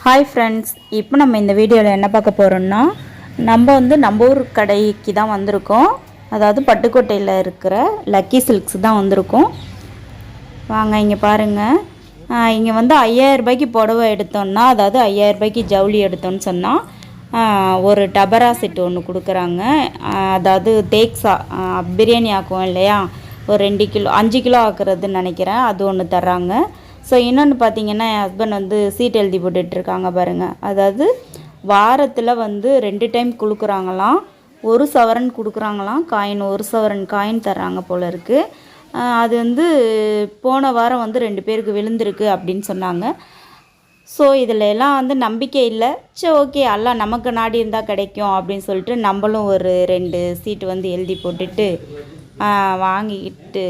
Hi friends, இப்போ நம்ம இந்த வீடியோவில் என்ன பார்க்க போகிறோம்னா, நம்ம ஊர் கடைக்கு தான் வந்திருக்கோம். அதாவது பட்டுக்கோட்டையில் இருக்கிற லக்கி சில்க்ஸ் தான் வந்திருக்கோம். வாங்க இங்கே பாருங்கள். இங்கே வந்து 5000 ரூபாய்க்கு புடவை எடுத்தோன்னா, அதாவது 5000 ரூபாய்க்கு ஜவுளி எடுத்தோன்னு சொன்னால் ஒரு டபரா செட்டு ஒன்று கொடுக்குறாங்க. அதாவது தேக்ஸா பிரியாணி ஆக்குவோம் இல்லையா, ஒரு 2 கிலோ 5 கிலோ ஆக்குறதுன்னு நினைக்கிறேன், அது ஒன்று தர்றாங்க. ஸோ இன்னொன்று பார்த்தீங்கன்னா, என் ஹஸ்பண்ட் வந்து சீட் எழுதி போட்டுட்ருக்காங்க பாருங்கள். அதாவது வாரத்தில் வந்து 2 டைம் கொடுக்குறாங்களாம். 1 சவரன் கொடுக்குறாங்களாம், காயின் 1 சவரன் காயின் தர்றாங்க போல் இருக்குது. அது வந்து போன வாரம் வந்து 2 பேருக்கு விழுந்திருக்கு அப்படின்னு சொன்னாங்க. ஸோ இதில் எல்லாம் வந்து நம்பிக்கை இல்லை. சரி ஓகே, எல்லாம் நமக்கு நாடி இருந்தால் கிடைக்கும் அப்படின்னு சொல்லிட்டு நம்மளும் ஒரு 2 சீட்டு வந்து எழுதி போட்டுட்டு வாங்கிக்கிட்டு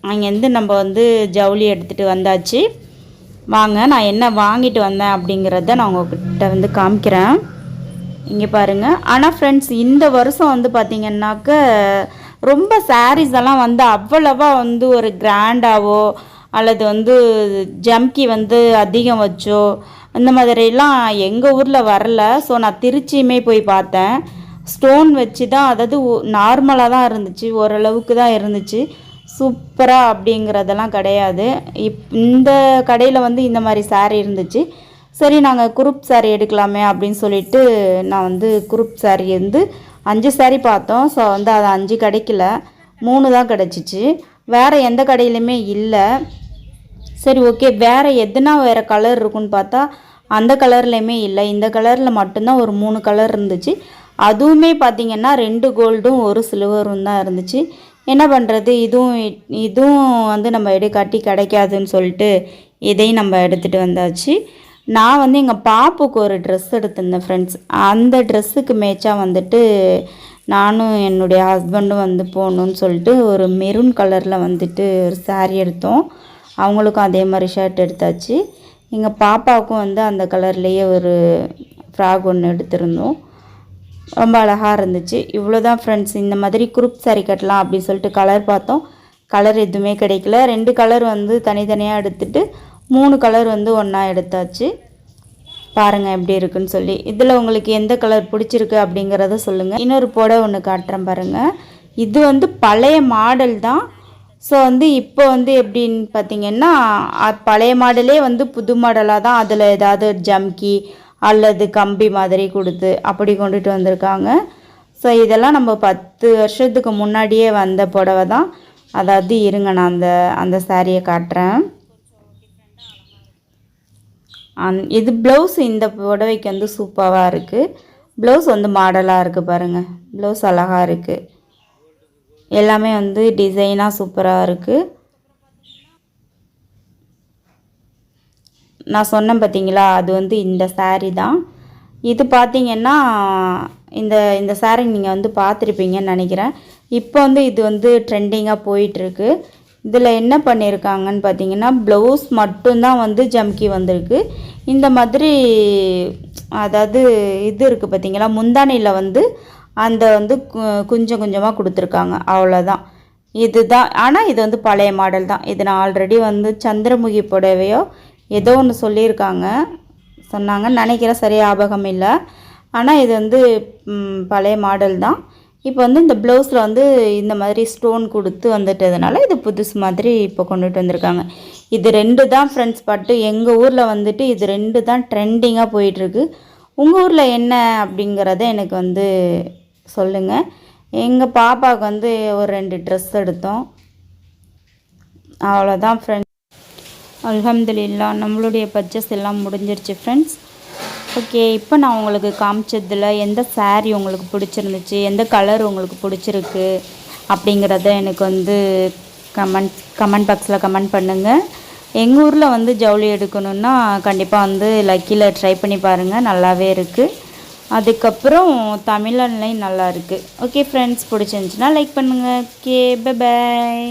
அங்கேருந்து நம்ம வந்து ஜவுளி எடுத்துகிட்டு வந்தாச்சு. வாங்க, நான் என்ன வாங்கிட்டு வந்தேன் அப்படிங்கிறத நான் உங்கள்கிட்ட வந்து காமிக்கிறேன். இங்கே பாருங்கள். ஆனால் ஃப்ரெண்ட்ஸ், இந்த வருஷம் வந்து பார்த்திங்கன்னாக்க ரொம்ப சாரீஸ் எல்லாம் வந்து அவ்வளவா வந்து ஒரு கிராண்டாவோ அல்லது வந்து ஜம்கி வந்து அதிகம் வச்சோ இந்த மாதிரிலாம் எங்கள் ஊரில் வரல. ஸோ நான் திருச்சியுமே போய் பார்த்தேன். ஸ்டோன் வச்சு தான், அதாவது நார்மலாக தான் இருந்துச்சு, ஓரளவுக்கு தான் இருந்துச்சு. சூப்பராக அப்படிங்கிறதெல்லாம் கிடையாது. இந்த கடையில் வந்து இந்த மாதிரி சாரீ இருந்துச்சு. சரி, நாங்கள் குரூப் சாரீ எடுக்கலாமே அப்படின்னு சொல்லிட்டு நான் வந்து குரூப் சாரீ வந்து 5 சாரீ பார்த்தோம். ஸோ வந்து அது 5 கிடைக்கல, 3 தான் கிடச்சிச்சு. வேறு எந்த கடையிலுமே இல்லை. சரி ஓகே, வேறு கலர் இருக்குன்னு பார்த்தா அந்த கலர்லேயுமே இல்லை. இந்த கலரில் மட்டும்தான் ஒரு 3 கலர் இருந்துச்சு. அதுவுமே பார்த்திங்கன்னா 2 கோல்டும் 1 சில்வரும் தான் இருந்துச்சு. என்ன பண்ணுறது, இதுவும் வந்து நம்ம எடுக்காட்டி கிடைக்காதுன்னு சொல்லிட்டு இதையும் நம்ம எடுத்துகிட்டு வந்தாச்சு. நான் வந்து எங்கள் பாப்புக்கு ஒரு ட்ரெஸ் எடுத்திருந்தேன் ஃப்ரெண்ட்ஸ். அந்த ட்ரெஸ்ஸுக்கு மேட்சாக வந்துட்டு நானும் என்னுடைய ஹஸ்பண்டும் வந்து போகணுன்னு சொல்லிட்டு ஒரு மெரூன் கலரில் வந்துட்டு ஒரு சாரீ எடுத்தோம். அவங்களுக்கும் அதே மாதிரி ஷர்ட் எடுத்தாச்சு. எங்கள் பாப்பாவுக்கும் வந்து அந்த கலர்லேயே ஒரு ஃப்ராக் ஒன்று எடுத்திருந்தோம். ரொம்ப அழகாக இருந்துச்சு. இவ்வளோ தான் ஃப்ரெண்ட்ஸ். இந்த மாதிரி குரூப் சாரீ கட்டலாம் அப்படின்னு சொல்லிட்டு கலர் பார்த்தோம். கலர் எதுவுமே கிடைக்கல. 2 கலர் வந்து தனித்தனியாக எடுத்துகிட்டு 3 கலர் வந்து ஒன்றா எடுத்தாச்சு. பாருங்கள் எப்படி இருக்குன்னு சொல்லி. இதில் உங்களுக்கு எந்த கலர் பிடிச்சிருக்கு அப்படிங்கிறத சொல்லுங்கள். இன்னொரு புடவை ஒன்று காட்டுறேன் பாருங்கள். இது வந்து பழைய மாடல் தான். ஸோ வந்து இப்போ வந்து எப்படின்னு பார்த்திங்கன்னா, பழைய மாடலே வந்து புது மாடலாக தான், அதில் ஏதாவது ஜம்கி அல்லது கம்பி மாதிரி கொடுத்து அப்படி கொண்டுட்டு வந்திருக்காங்க. ஸோ இதெல்லாம் நம்ம 10 வருஷத்துக்கு முன்னாடியே வந்த புடவை தான். அதாவது இருங்க, நான் அந்த சாரியை காட்டுறேன். இது ப்ளவுஸ் இந்த புடவைக்கு வந்து சூப்பராக இருக்குது. ப்ளவுஸ் வந்து மாடலாக இருக்குது பாருங்கள். ப்ளவுஸ் அழகாக இருக்குது. எல்லாமே வந்து டிசைனாக சூப்பராக இருக்குது. நான் சொன்னேன் பார்த்தீங்களா, அது வந்து இந்த சாரீ தான். இது பார்த்திங்கன்னா இந்த சாரீ நீங்கள் வந்து பார்த்துருப்பீங்கன்னு நினைக்கிறேன். இப்போ வந்து இது வந்து ட்ரெண்டிங்காக போயிட்டுருக்கு. இதில் என்ன பண்ணியிருக்காங்கன்னு பார்த்தீங்கன்னா, ப்ளவுஸ் மட்டும்தான் வந்து ஜம்கி வந்திருக்கு. இந்த மாதிரி அதாவது இது இருக்குது பார்த்தீங்களா, முந்தானையில் வந்து அந்த வந்து கொஞ்சம் கொஞ்சமாக கொடுத்துருக்காங்க, அவ்வளோதான். இதுதான். ஆனால் இது வந்து பழைய மாடல் தான். இது நான் ஆல்ரெடி வந்து சந்திரமுகி புடவையோ ஏதோ ஒன்று சொன்னாங்கன்னு நினைக்கிறேன், சரியாக ஞாபகம் இல்லை. ஆனால் இது வந்து பழைய மாடல் தான். இப்போ வந்து இந்த ப்ளவுஸில் வந்து இந்த மாதிரி ஸ்டோன் கொடுத்து வந்துட்டதுனால இது புதுசு மாதிரி இப்போ கொண்டுட்டு வந்திருக்காங்க. இது 2 தான் ஃப்ரெண்ட்ஸ் பட்டு. எங்கள் ஊரில் வந்துட்டு இது 2 தான் ட்ரெண்டிங்காக போயிட்டுருக்கு. உங்கள் ஊரில் என்ன அப்படிங்கிறத எனக்கு வந்து சொல்லுங்கள். எங்கள் பாப்பாவுக்கு வந்து ஒரு 2 ட்ரெஸ் எடுத்தோம். அவ்வளோதான் ஃப்ரெண்ட்ஸ். அல்ஹம்துலில்லாஹ், நம்மளுடைய பர்ச்சேஸ் எல்லாம் முடிஞ்சிருச்சு ஃப்ரெண்ட்ஸ். ஓகே, இப்போ நான் உங்களுக்கு காமிச்சதில் எந்த சாரீ உங்களுக்கு பிடிச்சிருந்துச்சு, எந்த கலர் உங்களுக்கு பிடிச்சிருக்கு அப்படிங்கிறத எனக்கு வந்து கமெண்ட் பாக்ஸில் கமெண்ட் பண்ணுங்கள். எங்கள் ஊரில் வந்து ஜவுளி எடுக்கணுன்னா கண்டிப்பாக வந்து லக்கியில் ட்ரை பண்ணி பாருங்கள், நல்லாவே இருக்குது. அதுக்கப்புறம் தமிழ் ஆன்லைன் நல்லா இருக்குது. ஓகே ஃப்ரெண்ட்ஸ், பிடிச்சிருந்துச்சின்னா லைக் பண்ணுங்கள். Okay, bye bye.